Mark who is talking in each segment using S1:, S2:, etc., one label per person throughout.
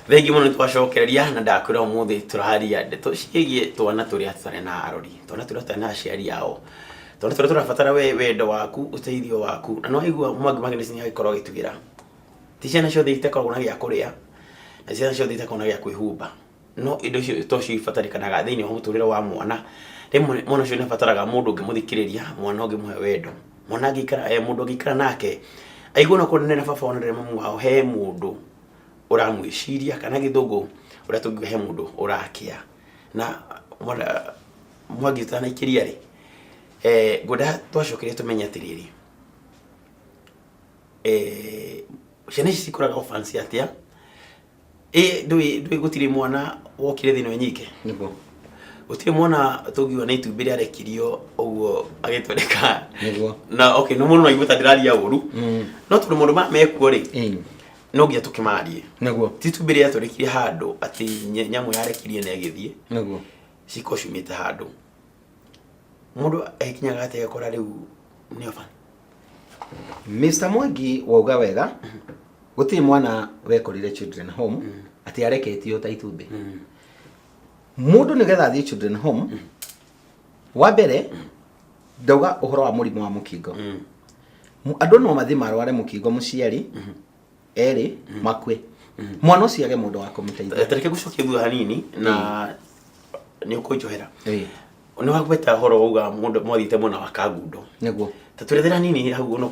S1: Thengi muno twacokereria na ndakwira umuthi turaharia ndeto ciigie twana turia tutare na arori twana turia tutare na aciari yao twana turia turabatara wendo waku uteithio waku na no igua mwangi magene ni agikorwo gitugira ti ciana ciothe itakorwo na gia kuria na ciana ciothe itakorwo na gia kwihumba no indo cio to cibatarikanaga thiini wa muturire wa mwana rimwe mwana cio nabataraga mundu ngimuthikiriria mwana ngimuhe wendo mwana ngikara mundu ngikara nake aigua no kunene na baba onere mamu wao he mundu uramwiciria kana githungu uria tungihe mundu urakia na mwangi tana ikiria ri goda twacokerie tumenye atiriri ciana ici cikuraga ofansi atia ndui gutiri mwana wokire thino nyike
S2: niguo
S1: gutiri mwana tugiwa na itumbĩ rĩa rekirio uguo agitwendeka
S2: niguo
S1: na okay no mundu naigua tandiraria uru no tundu mundu mekuo ri no ngia tukimarie
S2: niguo
S1: itumbĩ rĩa tũrekirie handu ati nyamu yarekirie na igithie
S2: niguo
S1: ciko cumite handu mundu ekinyaga ate akora riu ni ofan
S2: Mr. Mwangi wauga wega gutiri mwana wekorire children home ati areketio ta itumbĩ mundu nigetha athie children home wa mbere ndauga uhoro wa murimu wa mukingo andu no mathi marware mukingo muciari eri makwe mwana ucio age mundu wa kumuteithia
S1: tareke gucokia thutha hanini na ni ukunjohera ni wagweta horo uga mundu mwathite muna wa kagundo
S2: niguo
S1: taturethera nini hau no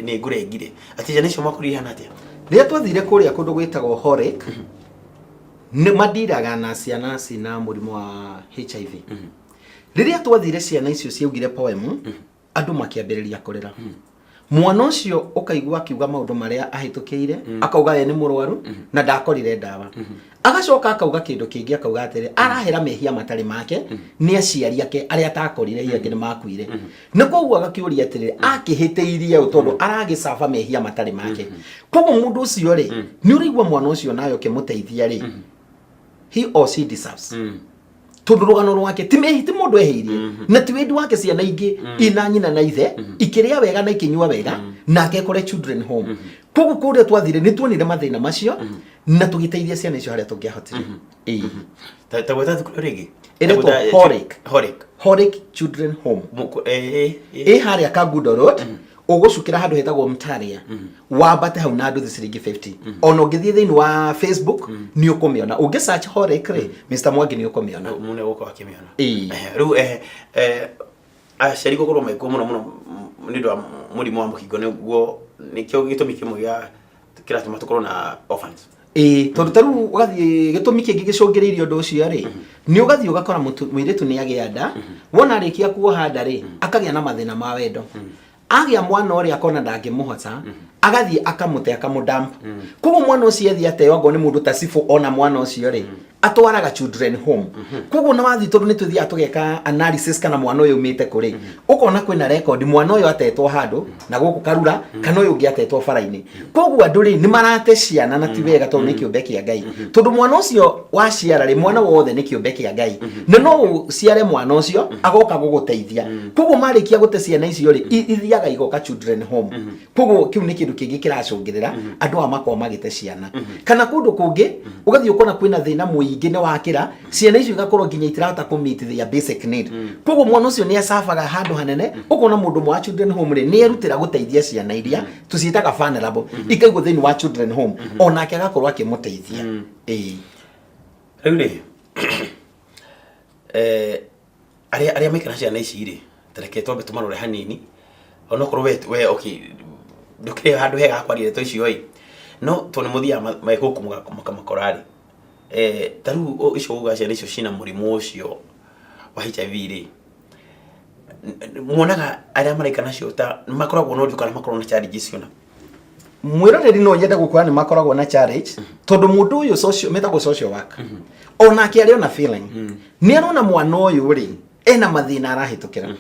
S1: ni ngurengire ati jana icio makuri hana atia
S2: ria twathire kuria kundu gwitagwo Horek ni madiraga na ciana cina murimu wa HIV riria twathire ciana icio ciaugire poem andu makiambiriria kurira mwana ucio ukaigua kiuga maundu maria ahitukiire akauga ye ni murwaru na ndakorire ndawa agacoka akauga kindu kingi akauga atiri arahera mehia matari make ni aciari ake aria atakorire yake ni makuire ni koguo agakiuria atiri akihiteirie utondu aragicafa mehia matari make koguo mundu ucio ri ni urigwa mwana ucio nayo kimuteithia ri he or she deserves tondu rugano rwake ti mehiti mundu ehirie na ti wendi wake ciana ingi ina nyina na ithe ikiria wega na ikinyua wega na akekore children home koguo kuria twathire ni tuonire mathina macio na tugiteithia ciana icio haria tungiahotire
S1: tagweta thukuru ringi
S2: eretwo Horek children home haria Kagundo road ugucukira handu hetagwo Mtaria wambate hau na andu ciringi 50 ona ungithie thiini wa Facebook ni ukumiona ungi search Horek ri Mr. Mwangi ni ukumiona
S1: mune goko akimiona riu aciari gukoro maiko muno ni ndo murimu wa mukingo niguo nikio gitumi kimwe gia kiratuma tukorwo na orphans
S2: tondu taru ugathie gitumi kingi gicungiriirio ndu ucio ri ni ugathie ugakora muiritu ni agia nda wona arikia kuoha nda ri akagia na mathina ma wendo agia mwana uri akona ndangimuhota agathie akamute akamudamp koguo mwana ucio ethi ateo ngo ni mundu tasifu ona mwana ucio ri atwaraga children home koguo na wathi tondu ni tuthia tugeka analysis kana mwana uyu umite kuri ukona kwina record mwana uyu atetwo handu na guku karura kana uyu ungi atetwo faraini koguo andu ri ni marate ciana na ti wega tondu ni kiumbe kia Ngai tondu mwana ucio waciara ri mwana wothe ni kiumbe kia Ngai na no ciare mwana ucio agoka guguteithia koguo marikia gute ciana icio ri ithiaga igoka children home koguo kiu ni kindu kingi kiracungirira andu amakwa magite ciana kana kundu kungi ugathie ukona kwina thina muingi ni wakira ciana icio igakorwo nginya itirahota ku meet their basic need koguo mwana ucio ni acabaga handu hanene ukona mundu mwa children home ri ni erutira guteithia ciana iria tuciitaga vulnerable ikaigwo thiini wa children home onake agakorwo akimuteithia
S1: riu ri aria mekana ciana ici ri tareke twambe tumarore hanini ona korwo we okay ndukire handu hega kwarire to icio no tone muthia maikuku makakorari taru icio uga ciana icio cina murimu ucio wa HIV ri muonaga aria maraikana cio ta makoragwo no ndukana makorwo na challenges ciona
S2: mwiroreri no nyenda gukora ni makoragwo na challenge tondu mundu uyu social metagwo social work ona akiari ona feeling ni arona mwana uyu ri ena mathina arahitukira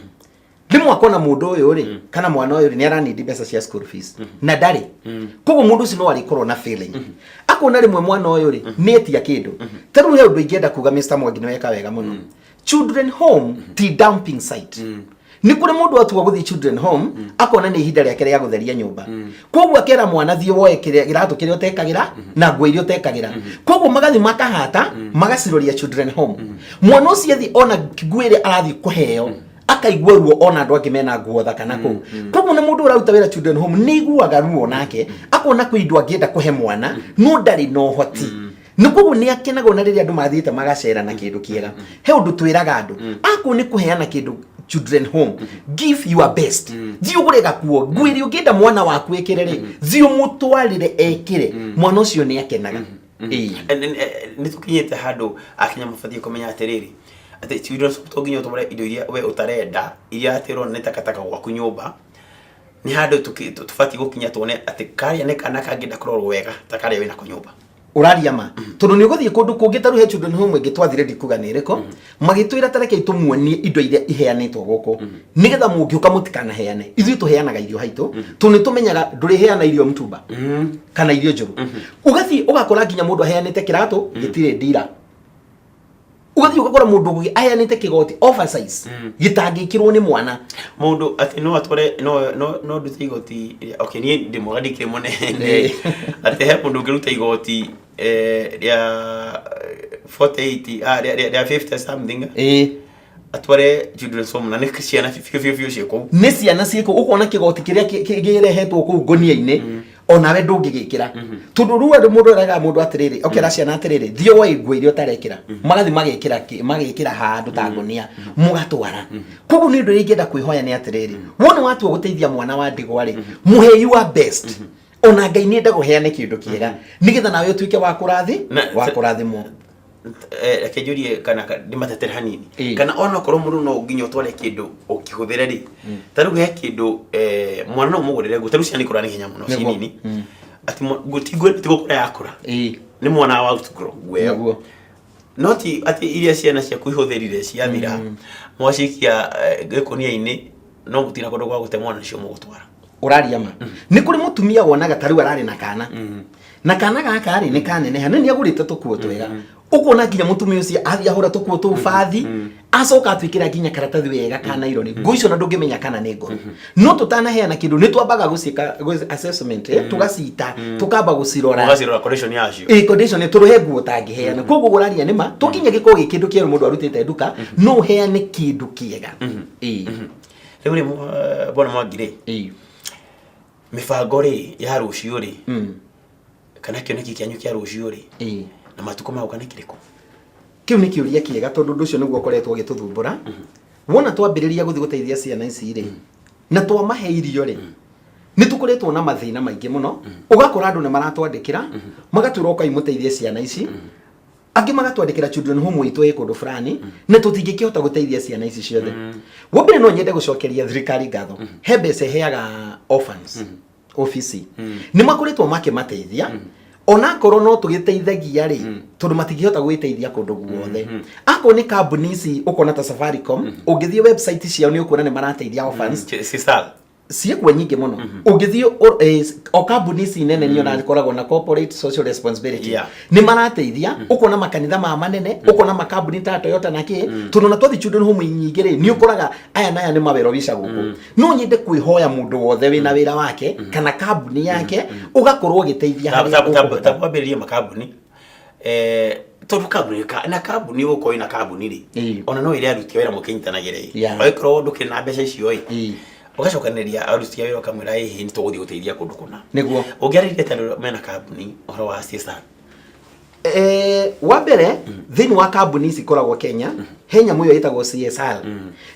S2: rimwe akona mundu uyu ri kana mwana uyu ni aranidi mbeca cia school fees na ndari koguo mundu ucio no arikorwo na feeling akona rimwe mwana uyu ri ni etia kindu taru he undu ingienda kuga Mr. Mwangi ni weka wega muno children home ti dumping site ni kuri mundu atua guthi children home akona ni ihinda riake ria gutheria nyumba koguo akera mwana thie woe kiratu kiria utekagira na nguo iria utekagira koguo magathi makahata magaciroria children home mwana ucio thi ona nguo iria arathi kuheo akaigua ruo ona andu angi mena nguo thaka nako koguo na mundu uraruta wira children home ni iguaga ruo nake akona kwi indu angienda kuhe mwana no ndari no hoti nuko ni akenaga na riria andu mathiite magacera na kindu kiega he undu twiraga andu ako ni kuheana kindu children home give your best thio gurega kuo ngwiri ungienda mwana waku ekirere thio mutwarire ekire mwana ucio ni akenaga
S1: ni tukinyete handu akinya mabathie kumenya atiriri ati children to ginyo to indo iria we utarenda iria atiro ne takataka gwaku nyumba ni handu tufati gukinya tuone ati karia ne kana kangida kurorwo wega takaria wina kunyumba
S2: uraria ma tondu ni uguthie kundu kungi taru he children home ingi twathire ndikuga ni riko magitwira tareke itumuonie indo iria iheanitwo guku nigetha mungiuka mutikana heane ithui tuheanaga irio haitu tuni tumenyaga nduri heana irio mtumba kana irio njuru ugathie ugakora nginya mundu aheanite kiratu gitire ndira ugathie ugakora mundu aheanite kigoti oversize gitangikirwo ni mwana
S1: mundu ati no atware no nduti igoti okay ni ndi mugadikire munene ati he mundu ngiruta igoti ya 48 ya 50 something atware children home na nikiciana fio cieko
S2: ni ciana cieko ukona kigoti kiria kirehetwo ku ngonia-ini onawe ndungigikira tondu ruwa ndu mundu araga mundu atiriri okera ciana atiriri thio wa igwa irio tarekira magathi magikira handu ta ngonia mugatwara koguo ni ndu ringienda kwihoya ni atiriri wona watu guteithia mwana wa ndigwa ri muhe your best ona Ngai ni ndago heane kindu kiega nigetha nawe utuike wa kurathimo
S1: kejurie kana ndimatetere hanini kana ona korwo mundu no nginyo tware kindu ukihuthira ri taru he kindu mwana no mugurire gutaru ciani kurani hinya muno cinini ati gutigwe tigukura yakura ni mwana wa utugro wewe noti ati iria ciana cia kuihuthirire ciathira mwashikia gikunia-ini no gutina kundu gwa gute mwana cio mugutwara
S2: uraria ma ni kuri mutumia wonaga taru arari na kana na kana gaka ari ni kanene hanene agurite tukuo twega ukona nginya mutumia ucio athia hura tukuo tu bathi acoka atwikira nginya karatathi wega kana ironi nguico na ndungimenya kana ni ngoro no tutana heana kindu ni twambaga gucika assessment tugacita tukamba gucirora
S1: condition yacio
S2: condition turuhe nguo tangiheana koguo guraria nima tukinye giko gikindu kieru mundu arutite nduka no heane kindu kiega
S1: riu bona mwagire mibango ri ya rucio ri kana kioneki kianyu kia rucio ri na matuko mau kana kiriko
S2: kiu ni kiuria kiega tondu ndu cio niguo koretwo gituthumbura wona twambiriria guthi guteithia ciana ici ri na twamahe irio ri ni tukoretwo na mathina maingi muno ugakora andu ni maratwandikira magatwira ukai muteithie ciana ici angi magatwandikira children home itu kundu fulani na tutingikihota guteithia ciana ici ciothe wabire no nyende gucokeria thirikari ngatho he mbeca heaga orphans office ni makoretwo makimateithia ona korwo no tugiteithagia ri tondu matingihota gwiteithia kundu guothe ako ni company ici ukona ta Safaricom ungithie website ciao ni ukona ni marateithia orphans ciekwa nyingi muno ungithie o company ici nene ni ona koragwo na corporate social responsibility ni marateithia ukona makanitha ma manene ukona makambuni ta Toyota na ki tondu na twathi children home nyingi ri ni ukoraga aya naya ni mawero bica guku no nyende kwihoya mundu wothe wina wira wake kana company yake ugakorwo giteithia
S1: tabwambiririe makambuni tondu kambuni na kambuni uko ina kambuni ri ona no ile aruti wira mukinyitanagira oikorwo ndukiri na mbeca icio ugacokanĩria aruti wĩra kamwĩra hihi nĩ tũgũthiĩ gũteithia kũndũ kũna nĩguo ũngĩarĩrĩria tondũ mena kambuni ũhoro wa CSR
S2: wa mbere thĩinĩ wa kambuni ici ikoragwo Kenya he nyamũ ĩyo ĩtagwo CSR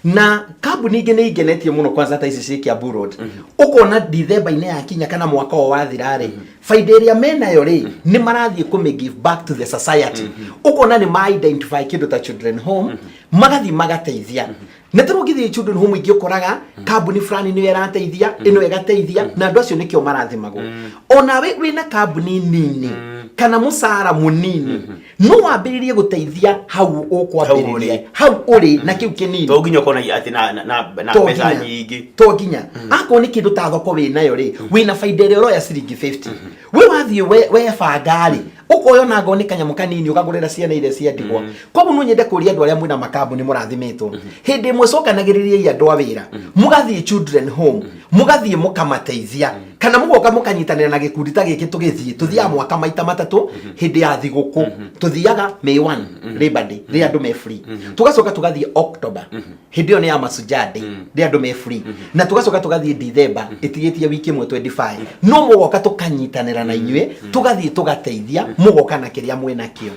S2: na kambuni ingĩ nĩ ingenetie mũno kwanza ta ici cia Kiambu Road ũkona December-inĩ yakinya kana mwaka o wathira rĩ faida ĩrĩa menayo rĩ nĩ marathiĩ kũmĩ give back to the society ũkona nĩ ma identify kĩndũ ta children home magathi magateithia na tũrũngithie children home ingĩ ũkoraga kambuni fulani nĩ ĩrateithia ĩno ĩgateithia na andũ acio nĩkĩo marathimagwo ona wĩna kambuni nini kana mũcara mũnini no wambĩrĩrie gũteithia hau ũkwambĩrĩria hau ũrĩ na kĩu kĩnini
S1: to nginya kona atĩ na mbeca nyingĩ
S2: to nginya akorwo nĩ kĩndũ ta thoko wĩnayo rĩ wĩna faida ĩrĩa ũroya ciringi 50 we wathiĩ webanga rĩ ukoyo na ngoni kanyamo kanini ukagurira ciana ire cia ndigwa koguo no nyende kuria andu aria mwina makambuni murathimitwo hindi imwe cokanagiririe andu a wira mugathie children home mugathie mukamateithia kana mugoka mukanyitanira na gikundi ta giki tuthia mwaka maita matatu hindi ya thiguku tuthiaga May 1 Labor Day ri andu me free tugacoka tugathie October hindi oni ya Mashujaa Day ri andu me free na tugacoka tugathie December itigitie wiki imwe 25 no mugoka tukanyitanira na inywe tugathie tugateithia mugoka na kiria mwena kio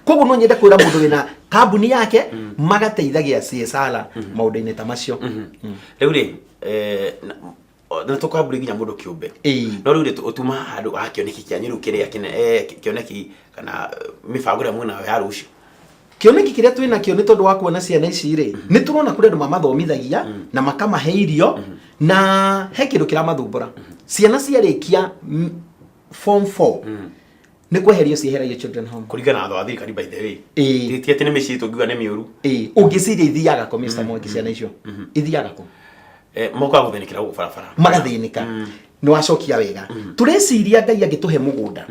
S2: koguo no nyende kwira mundu wina kambuni yake magateithagia CSR maundu-ini ta macio
S1: riu ri na tukaburi ginya mundu kiumbe no riu ri utuma handu akioneki kianyu riu kiria kioneki kana mibango ria mwina ya rucio
S2: kioneki kiria twina kio ni tondu wa kuona ciana ici ri ni turona kuri andu mamathomithagia na makamahe irio na he kindu kira mathumbura ciana ciarikia form 4 ni kweherio cieheragio children home
S1: kuringana na thwathiri kari by the way titie tene mici tungiuga ni miuru
S2: ungiciria ithiaga ko Mr. Mwangi ciana icio ithiaga ko
S1: moka guthinikira guku barabara
S2: magathinika ni wacokia wega tureciria Ngai agituhe mugunda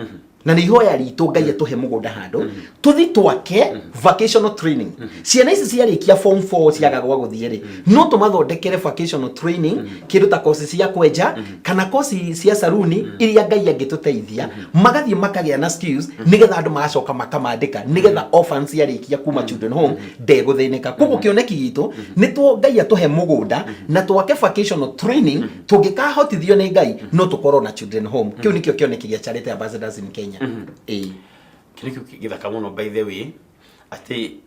S2: na ni ihoya ritu Ngai atuhe mugunda handu tuthi twake vocational training ciana ici ciarikia form 4 ciagagwa guthie ri no tumathondekere vocational training kindu ta course cia kwenja kana course cia saruni iria Ngai agituteithia magathie makagia na skills nigetha andu magacoka makamandika nigetha orphans ciarikia kuma children home ndeguthinika koguo kioneki gitu ni tu Ngai atuhe mugunda na twake vocational training tungikahotithio ni Ngai no tukorwo na children home kiu nikio kioneki gia Charity Ambassadors in Kenya
S1: kile githaka muno by the way ati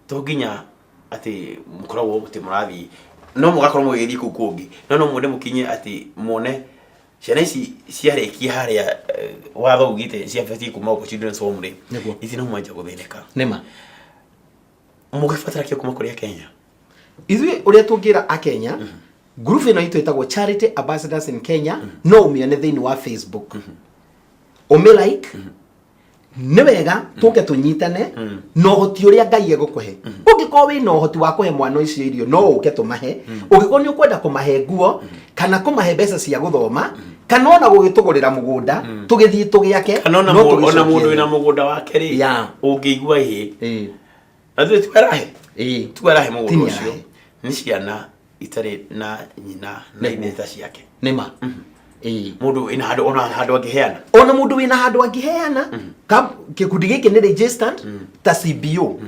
S1: toginya ati mukoragwo guti murathi no mugakorwo mugithi ku kungi no mwende mukinye ati mone ciana ici ciarekia haria watho ugite ciabati kuma ku children's home ri ici no mwanja guthinika
S2: nema
S1: mugifatara kio kuma kuria Kenya
S2: ithui uria tungira a Kenya group ino itu itagwo Charity Ambassadors in Kenya no umione thiini wa Facebook like ni wega tuke tunyitane no hoti uria Ngai egukuhe ungiko wi no hoti wa kuhe mwana icio irio no uke tumahe ungiko ni ukwenda kumahe nguo kana kumahe mbeca cia guthoma kana ona gugitugurira mugunda tugithii tugiake
S1: kana ona mundu wina mugunda wake ri ungiigua na twarahe mugunda ucio ni ciana itari na nyina na ineta ciake
S2: nima
S1: mundu ina handu ona handu angiheana
S2: ona mundu wina handu angiheana gikundi giki ni registered ta CBO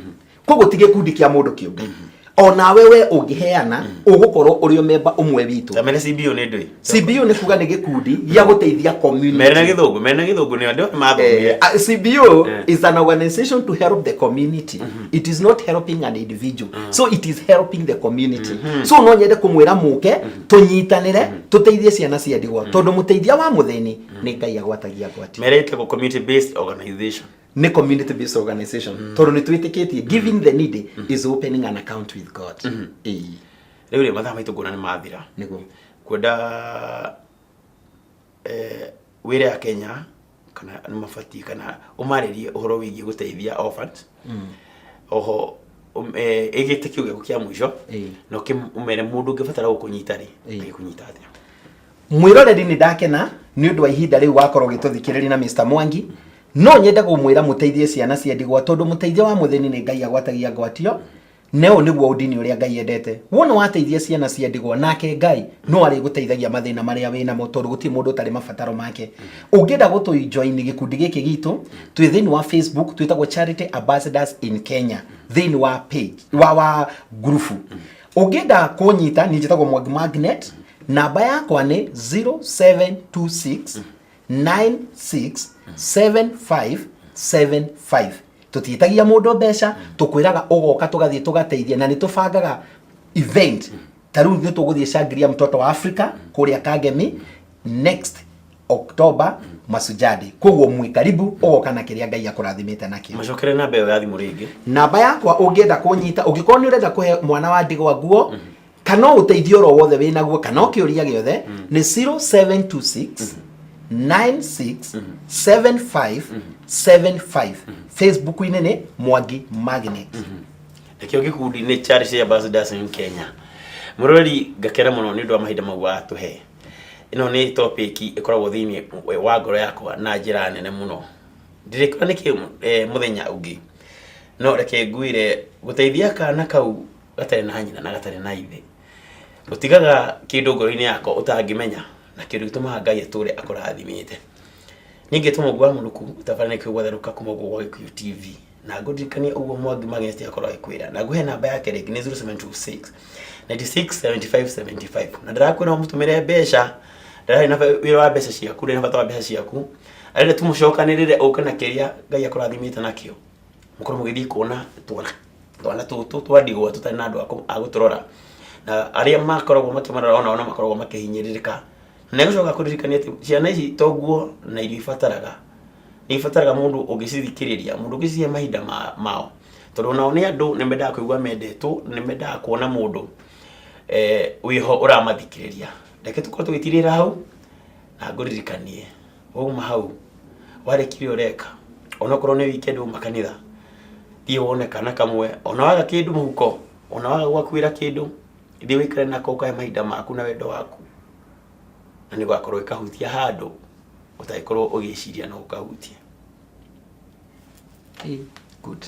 S2: koguo tige kundi kia mundu kiumbe ona wewe ungiheana ugukorwo uri member umwe witu
S1: amene CBO ni ndui
S2: CBO ni kuga ni gikundi gia guteithia community
S1: mena githungu ni andu mathomire
S2: CBO is an organization to help the community it is not helping an individual so it is helping the community so no nyende kumwira muke tunyitanire tuteithie ciana cia ndigwa tondu muteithia wa mutheni ni Ngai agwatagia gwati
S1: merete ko community based organization
S2: ni community based organization tondu ni twitikitie giving the needy is opening an account with God
S1: riu mathaa maitu ngona ni mathira
S2: niguo
S1: kwenda wire ya Kenya kana ni mafati kana umaririe uhoro wigie guteithia orphans oho egete kiugo kia mwisho no kimere mundu ngibatara gukunyita ri ngikunyita atia
S2: mwiroreri ni ndakena ni undu wa ihinda riu wakorwo gituthikiriria na Mr. Mwangi no nyenda kumwira muteithie ciana cia ndigwa tondu muteithia wa mutheni ni Ngai agwatagia gwatio neo niguo udini uria Ngai endete wona wateithia ciana cia ndigwa nake Ngai no ari guteithagia mathina maria wina mo tondu guti mundu tari mabataro make ungenda gutu join gikundi giki gitu twi thini wa Facebook twitagwo Charity Ambassadors in Kenya thini wa page wa group ungenda kunyita ni njitagwo Mwangi Magnet namba yakwa ni 0726 967575 tutitagia mundu mbeca tukwiraga ugoka tugathie tugateithia na ni tubangaga event taru ni tuguthie shangiria mtoto wa Africa kuria Kagemi next October Mashujaa Day koguo mwi karibu ugoka na kiria Ngai akurathimite nakio
S1: macokere namba yo yathi muringi namba
S2: yakwa ungienda kunyita ungikorwo ni urenda kuhe mwana wa ndigwa nguo kana uteithio ro wothe wina guo kana ukiuria giothe ni 0726 967575 Facebook ine ni Mwangi Magnet
S1: ekio gikundi ni Charity Ambassadors in Kenya murori ngakera muno ni ndu wa mahinda mau atuhe ino ni topic ikoragwo thiini wa ngoro yakwa na njira nene muno ndirikora niki muthenya ungi no reke nguire guteithia kana kau gatari na nyina na gatari na ithe utigaga kindu ngoro-ini yako utangimenya na kindu gituma Ngai ature akurathimite ningi tumugwa munuku utabarane kwigwatheruka kumugwa gwa Gikuyu TV na ngudikania uguo Mwangi Magesti akorwo akwira na nguhe namba yake rĩngĩ nĩ 0726 967575 na ndirakwĩra mutumire mbeca ndarahe na wĩra wa mbeca ciaku na bata wa mbeca ciaku arenda tumucokanĩrĩre ũka na kĩrĩa Ngai akũrathimĩte nakĩo mukorwo mugĩthiĩ kuona twana tũtũ twandigwa tũtarĩ na andũ a gũtũrora na arĩa makoragwo makĩmarora ona makoragwo makĩhinyĩrĩrĩka na gũcoka kũririkania atĩ ciana ici toguo na irio ibataraga ni ibataraga mundu ũngĩcithikĩrĩria mundu ũngĩcihe mahinda mao tondũ nao nĩ andũ nĩ mendaga kũigua mendetwo nĩ mendaga kuona mundu wiho ũramathikĩrĩria reke tũkorwo tũgĩtirĩra hau na ngũririkanie wauma hau warĩkire ũreka ona korwo nĩ weekend uma kanitha thiĩ wone kana kamwe ona waga kĩndũ mũhuko ona waga gwakuĩra kĩndũ thiĩ wĩikare nako ũkahe mahinda maku na wendo waku na nĩ gwakorwo ĩkahutia handũ utaikorwo ũgĩciria na ũkahutia.
S2: Good.